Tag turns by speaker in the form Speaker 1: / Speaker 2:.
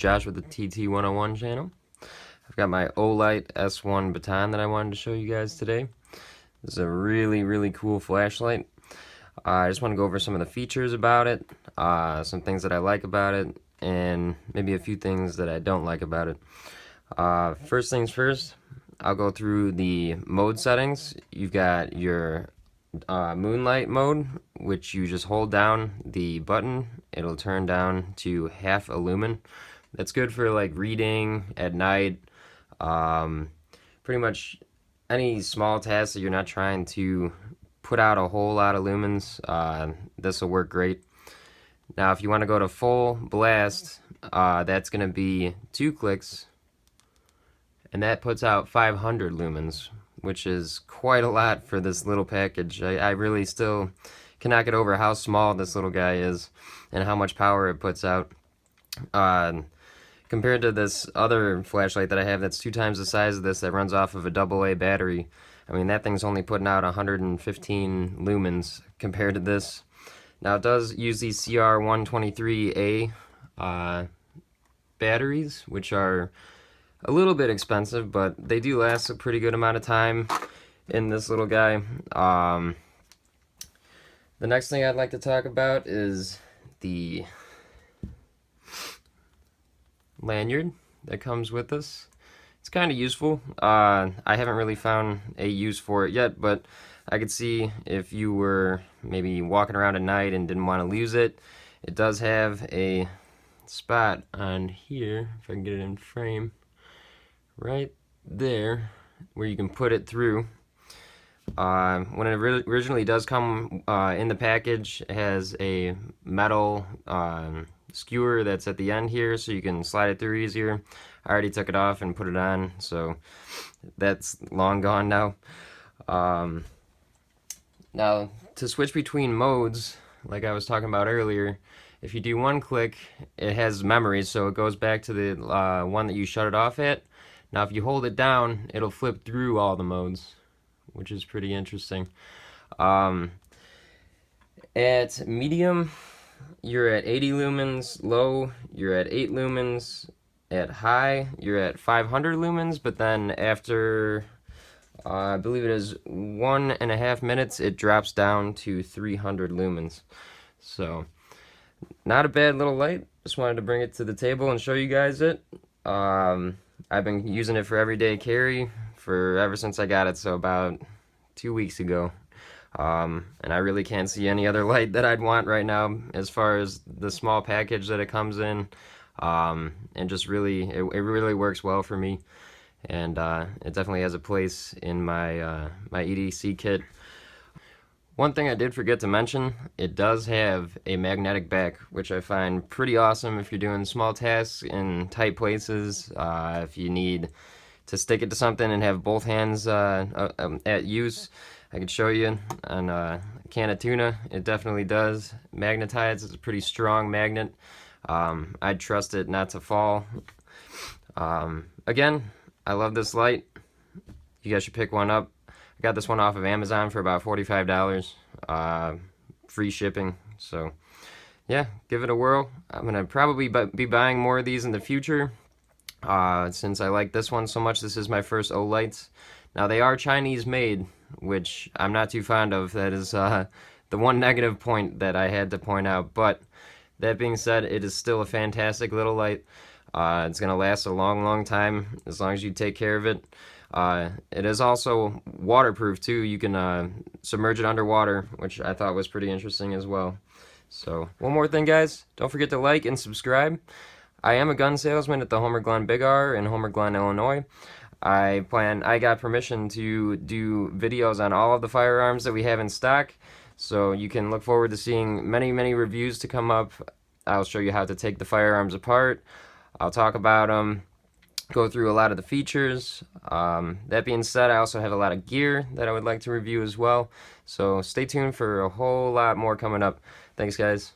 Speaker 1: Josh with the TT101 channel. I've got my Olight S1 Baton that I wanted to show you guys today. This is a really cool flashlight. I just want to go over some of the features about it, some things that I like about it, and maybe a few things that I don't like about it. First things first, I'll go through the mode settings. You've got your moonlight mode, which you just hold down the button. It'll turn down to half a lumen. That's good for like reading at night. Pretty much any small task that you're not trying to put out a whole lot of lumens, this will work great. Now if you want to go to full blast, that's going to be 2 clicks, and that puts out 500 lumens, which is quite a lot for this little package. I really still cannot get over how small this little guy is and how much power it puts out. Compared to this other flashlight that I have that's 2 times the size of this, that runs off of a AA battery, I mean, that thing's only putting out 115 lumens compared to this. Now it does use these CR123A batteries, which are a little bit expensive, but they do last a pretty good amount of time in this little guy. The next thing I'd like to talk about is the lanyard that comes with this. It's kind of useful. I haven't really found a use for it yet, but I could see if you were maybe walking around at night and didn't want to lose it. It does have a spot on here, if I can get it in frame, right there, where you can put it through. When it originally does come in the package, it has a metal skewer that's at the end here, so you can slide it through easier. I already took it off and put it on, so that's long gone now. Now, to switch between modes, like I was talking about earlier, if you do 1 click, it has memory, so it goes back to the one that you shut it off at. Now, if you hold it down, it'll flip through all the modes, which is pretty interesting. At medium, you're at 80 lumens. Low, you're at 8 lumens. At high, you're at 500 lumens, but then after, I believe it is 1.5 minutes, it drops down to 300 lumens. So, not a bad little light. Just wanted to bring it to the table and show you guys it. I've been using it for everyday carry ever since I got it, so about 2 weeks ago. And I really can't see any other light that I'd want right now as far as the small package that it comes in. And just really, it really works well for me, and it definitely has a place in my my EDC kit. One thing I did forget to mention, it does have a magnetic back, which I find pretty awesome if you're doing small tasks in tight places. If you need to stick it to something and have both hands at use, I could show you on a can of tuna. It definitely does magnetize. It's a pretty strong magnet. I'd trust it not to fall. Again, I love this light. You guys should pick one up. I got this one off of Amazon for about $45, free shipping. So yeah, give it a whirl. I'm gonna probably be buying more of these in the future, since I like this one so much. This is my first Olights. Now they are Chinese made, which I'm not too fond of. That is the one negative point that I had to point out, but that being said, it is still a fantastic little light. It's going to last a long time as long as you take care of it. It is also waterproof too. You can submerge it underwater, which I thought was pretty interesting as well. So, one more thing, guys. Don't forget to like and subscribe. I am a gun salesman at the Homer Glen Big R in Homer Glen, Illinois. I got permission to do videos on all of the firearms that we have in stock. So you can look forward to seeing many reviews to come up. I'll show you how to take the firearms apart. I'll talk about them, go through a lot of the features. That being said, I also have a lot of gear that I would like to review as well. So stay tuned for a whole lot more coming up. Thanks, guys.